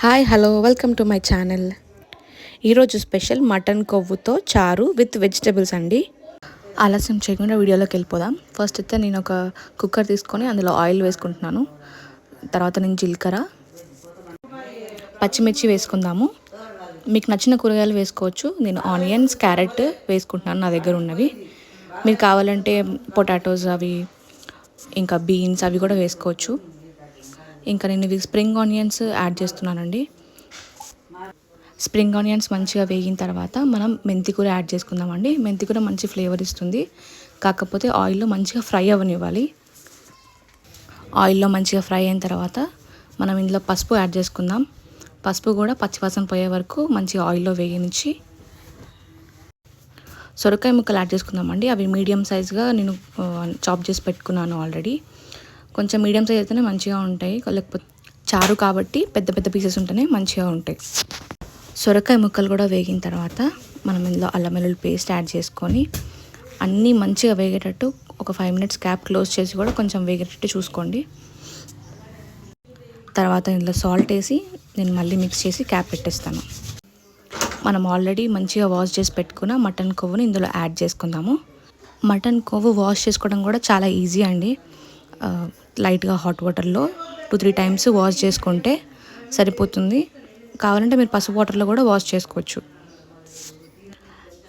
Hi hello welcome to my channel. ఈరోజు special mutton కొవ్వుతో చారు విత్ వెజిటేబుల్స్ అండి. ఆలస్యం చేయకుండా వీడియోలోకి వెళ్ళిపోదాం. ఫస్ట్ అయితే నేను ఒక కుక్కర్ తీసుకొని అందులో ఆయిల్ వేసుకుంటున్నాను. తర్వాత నేను జీలకర్ర, పచ్చిమిర్చి వేసుకుందాము. మీకు నచ్చిన కూరగాయలు వేసుకోవచ్చు. నేను ఆనియన్స్, క్యారెట్ వేసుకుంటున్నాను నా దగ్గర ఉన్నవి. మీరు కావాలంటే పొటాటోస్ అవి ఇంకా బీన్స్ అవి కూడా వేసుకోవచ్చు. ఇంకా నేను ఇవి స్ప్రింగ్ ఆనియన్స్ యాడ్ చేస్తున్నానండి. స్ప్రింగ్ ఆనియన్స్ మంచిగా వేగిన తర్వాత మనం మెంతి కూర యాడ్ చేసుకుందామండి. మెంతి కూర మంచి ఫ్లేవర్ ఇస్తుంది. కాకపోతే ఆయిల్లో మంచిగా ఫ్రై అవ్వనివ్వాలి. ఆయిల్లో మంచిగా ఫ్రై అయిన తర్వాత మనం ఇందులో పసుపు యాడ్ చేసుకుందాం. పసుపు కూడా పచ్చివాసన పోయే వరకు మంచిగా ఆయిల్లో వేగించి సొరకాయ ముక్కలు యాడ్ చేసుకుందామండి. అవి మీడియం సైజ్గా నేను చాప్ చేసి పెట్టుకున్నాను ఆల్రెడీ. కొంచెం మీడియం సైజ్ అయితేనే మంచిగా ఉంటాయి, లేకపోతే చారు కాబట్టి పెద్ద పెద్ద పీసెస్ ఉంటేనే మంచిగా ఉంటాయి. సొరకాయ ముక్కలు కూడా వేగిన తర్వాత మనం ఇందులో అల్లం వెల్లుల్లి పేస్ట్ యాడ్ చేసుకొని అన్నీ మంచిగా వేగేటట్టు ఒక 5 minutes క్యాప్ క్లోజ్ చేసి కూడా కొంచెం వేగేటట్టు చూసుకోండి. తర్వాత ఇందులో సాల్ట్ వేసి నేను మళ్ళీ మిక్స్ చేసి క్యాప్ పెట్టేస్తాను. మనం ఆల్రెడీ మంచిగా వాష్ చేసి పెట్టుకున్న మటన్ కొవ్వుని ఇందులో యాడ్ చేసుకుందాము. మటన్ కొవ్వు వాష్ చేసుకోవడం కూడా చాలా ఈజీ అండి. లైట్గా హాట్ వాటర్లో 2-3 times వాష్ చేసుకుంటే సరిపోతుంది. కావాలంటే మీరు పసుపు వాటర్లో కూడా వాష్ చేసుకోవచ్చు.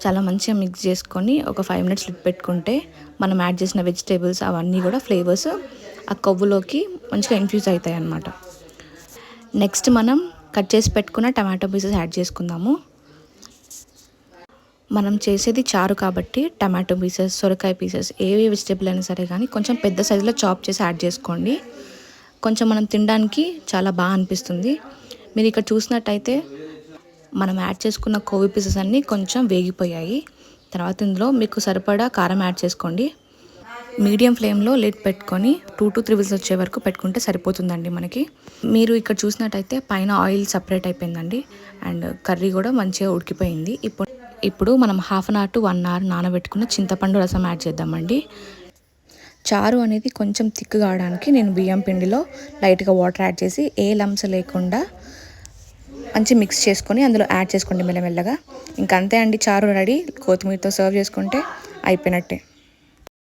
చాలా మంచిగా మిక్స్ చేసుకొని ఒక 5 minutes లిడ్ పెట్టుకుంటే మనం యాడ్ చేసిన వెజిటేబుల్స్ అవన్నీ కూడా ఫ్లేవర్స్ ఆ కొవ్వులోకి మంచిగా ఇన్ఫ్యూజ్ అవుతాయి అన్నమాట. నెక్స్ట్ మనం కట్ చేసి పెట్టుకున్న టమాటో పీసెస్ యాడ్ చేసుకుందాము. మనం చేసేది చారు కాబట్టి టమాటో పీసెస్, సొరకాయ పీసెస్ ఏ వెజిటేబుల్ అయినా సరే కానీ కొంచెం పెద్ద సైజులో చాప్ చేసి యాడ్ చేసుకోండి. కొంచెం మనం తినడానికి చాలా బాగా అనిపిస్తుంది. మీరు ఇక్కడ చూసినట్టయితే మనం యాడ్ చేసుకున్న కొవ్వు పీసెస్ అన్నీ కొంచెం వేగిపోయాయి. తర్వాత ఇందులో మీకు సరిపడా కారం యాడ్ చేసుకోండి. మీడియం ఫ్లేమ్లో లిడ్ పెట్టుకొని 2 to 3 whistles వచ్చే వరకు పెట్టుకుంటే సరిపోతుందండి మనకి. మీరు ఇక్కడ చూసినట్టయితే పైన ఆయిల్ సపరేట్ అయిపోయిందండి అండ్ కర్రీ కూడా మంచిగా ఉడికిపోయింది. ఇప్పుడు మనం 1/2 hour to 1 hour నానబెట్టుకున్న చింతపండు రసం యాడ్ చేద్దామండి. చారు అనేది కొంచెం థిక్ కావడానికి నేను బియ్యం పిండిలో లైట్గా వాటర్ యాడ్ చేసి ఏ లంప్స్ లేకుండా మంచి మిక్స్ చేసుకొని అందులో యాడ్ చేసుకోండి మెల్లమెల్లగా. ఇంకా అంతే అండి, చారు రెడీ. కొత్తిమీరతో సర్వ్ చేసుకుంటే అయిపోయినట్టే.